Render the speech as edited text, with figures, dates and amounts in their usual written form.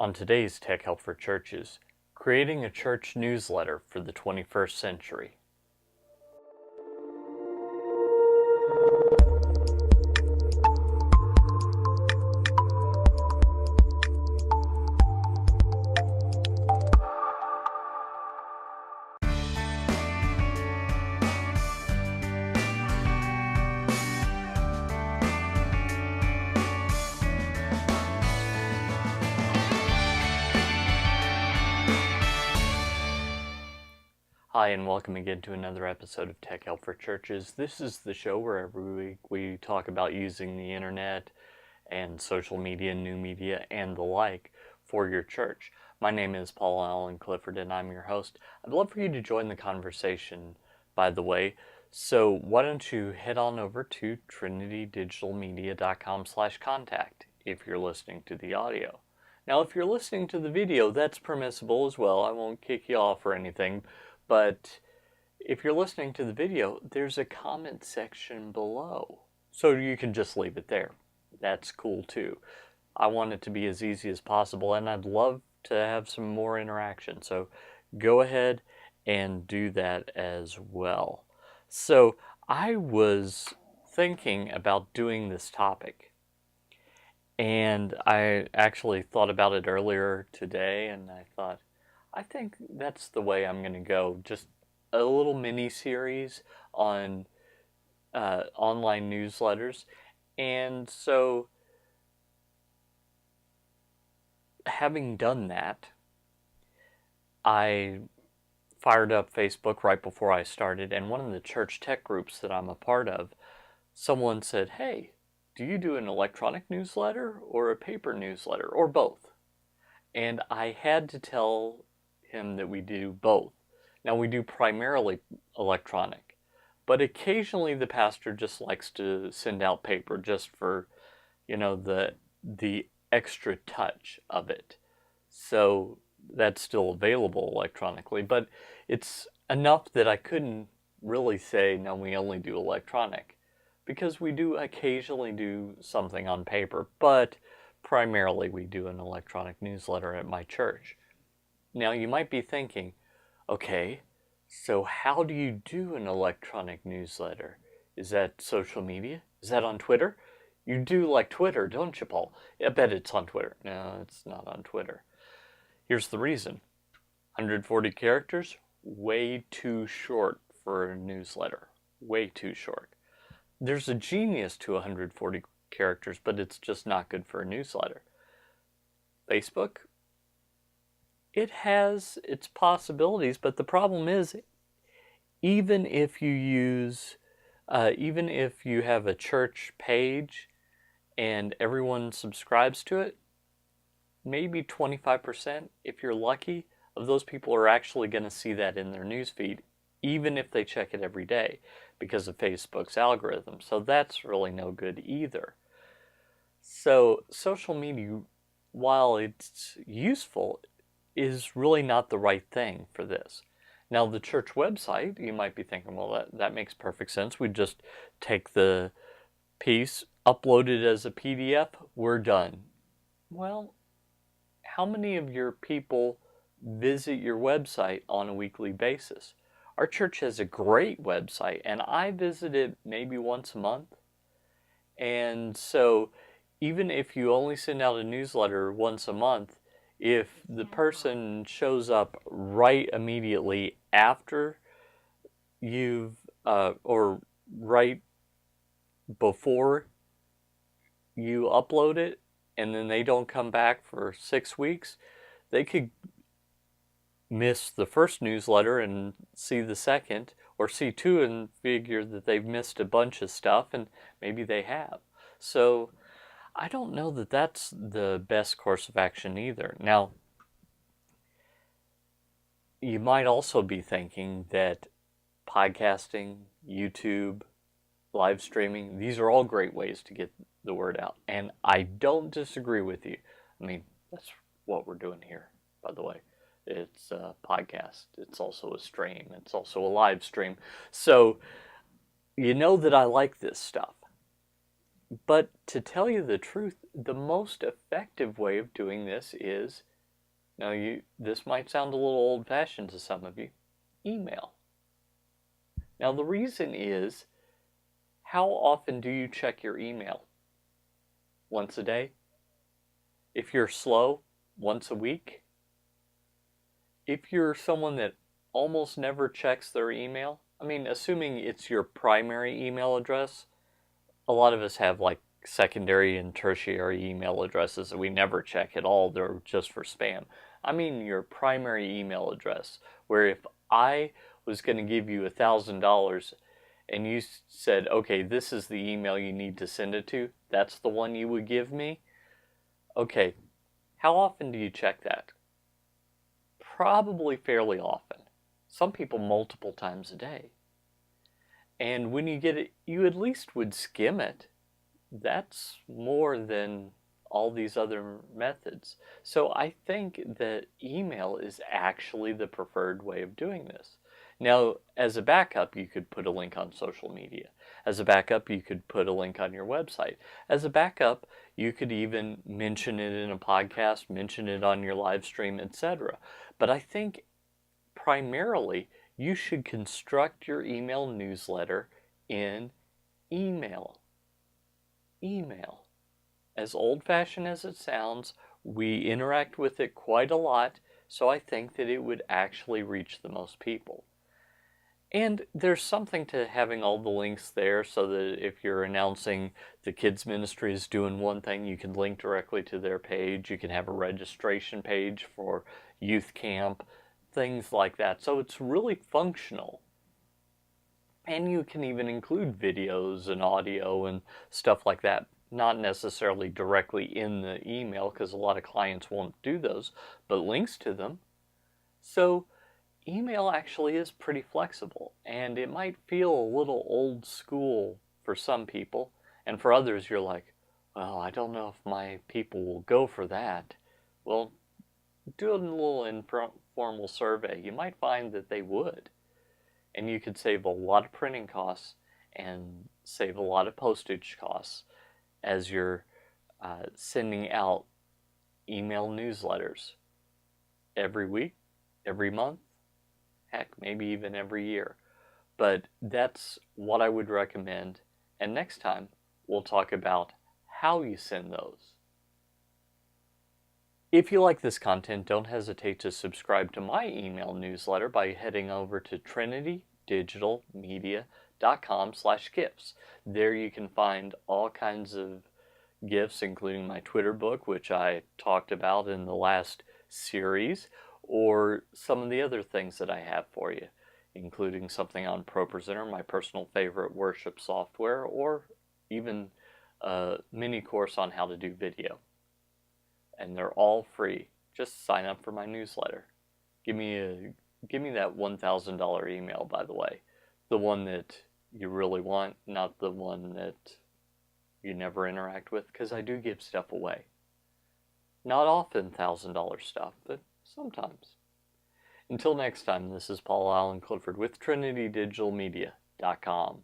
On today's Tech Help for Churches, creating a church newsletter for the 21st century. Hi, and welcome again to another episode of Tech Help for Churches. This is the show where every week we talk about using the internet and social media, new media, and the like for your church. My name is Paul Allen Clifford, and I'm your host. I'd love for you to join the conversation, by the way. So why don't you head on over to trinitydigitalmedia.com/contact if you're listening to the audio. Now, if you're listening to the video, that's permissible as well. I won't kick you off or anything. But if you're listening to the video, there's a comment section below. So you can just leave it there. That's cool too. I want it to be as easy as possible, and I'd love to have some more interaction. So go ahead and do that as well. So I was thinking about doing this topic, and I actually thought about it earlier today, and I thought, I think that's the way I'm going to go. Just a little mini-series on online newsletters. And so, having done that, I fired up Facebook right before I started. And one of the church tech groups that I'm a part of, someone said, hey, do you do an electronic newsletter or a paper newsletter, or both? And I had to tell him that we do both. Now, we do primarily electronic, but occasionally the pastor just likes to send out paper just for, the extra touch of it. So that's still available electronically, but it's enough that I couldn't really say, no, we only do electronic, because we do occasionally do something on paper, but primarily we do an electronic newsletter at my church. Now, you might be thinking, okay, so how do you do an electronic newsletter? Is that social media? Is that on Twitter? You do like Twitter, don't you, Paul? I bet it's on Twitter. No, it's not on Twitter. Here's the reason. 140 characters, way too short for a newsletter. Way too short. There's a genius to 140 characters, but it's just not good for a newsletter. Facebook, it has its possibilities, but the problem is, even if you have a church page and everyone subscribes to it, maybe 25%, if you're lucky, of those people are actually going to see that in their newsfeed, even if they check it every day, because of Facebook's algorithm. So that's really no good either. So social media, while it's useful, is really not the right thing for this. Now, the church website, you might be thinking, well, that makes perfect sense. We just take the piece, upload it as a PDF, we're done. Well, how many of your people visit your website on a weekly basis? Our church has a great website, and I visit it maybe once a month. And so even if you only send out a newsletter once a month, if the person shows up right immediately after you've, or right before you upload it, and then they don't come back for 6 weeks, they could miss the first newsletter and see the second, or see two and figure that they've missed a bunch of stuff, and maybe they have. So I don't know that that's the best course of action either. Now, you might also be thinking that podcasting, YouTube, live streaming, these are all great ways to get the word out. And I don't disagree with you. I mean, that's what we're doing here, by the way. It's a podcast. It's also a stream. It's also a live stream. So you know that I like this stuff. But to tell you the truth, the most effective way of doing this is Now, this might sound a little old-fashioned to some of you. Email. Now, the reason is, how often do you check your email? Once a day? If you're slow, once a week? If you're someone that almost never checks their email, I mean, assuming it's your primary email address, a lot of us have like secondary and tertiary email addresses that we never check at all. They're just for spam. I mean your primary email address, where if I was going to give you $1,000 and you said, okay, this is the email you need to send it to, that's the one you would give me. Okay, how often do you check that? Probably fairly often. Some people multiple times a day. And when you get it, you at least would skim it. That's more than all these other methods. So I think that email is actually the preferred way of doing this. Now, as a backup, you could put a link on social media. As a backup, you could put a link on your website. As a backup, you could even mention it in a podcast, mention it on your live stream, etc. But I think primarily you should construct your email newsletter in email. Email. As old-fashioned as it sounds, we interact with it quite a lot, so I think that it would actually reach the most people. And there's something to having all the links there so that if you're announcing the kids ministry is doing one thing, you can link directly to their page. You can have a registration page for youth camp, things like that. So it's really functional. And you can even include videos and audio and stuff like that. Not necessarily directly in the email, because a lot of clients won't do those, but links to them. So email actually is pretty flexible, and it might feel a little old school for some people, and for others you're like, well, I don't know if my people will go for that. Well, do a little informal survey. You might find that they would, and you could save a lot of printing costs and save a lot of postage costs as you're sending out email newsletters every week, every month, heck, maybe even every year. But that's what I would recommend. And next time, we'll talk about how you send those. If you like this content, don't hesitate to subscribe to my email newsletter by heading over to trinitydigitalmedia.com/gifts. There you can find all kinds of gifts, including my Twitter book, which I talked about in the last series, or some of the other things that I have for you, including something on ProPresenter, my personal favorite worship software, or even a mini course on how to do video. And they're all free. Just sign up for my newsletter. Give me that $1,000 email, by the way. The one that you really want, not the one that you never interact with, because I do give stuff away. Not often $1,000 stuff, but sometimes. Until next time, this is Paul Allen Clifford with TrinityDigitalMedia.com.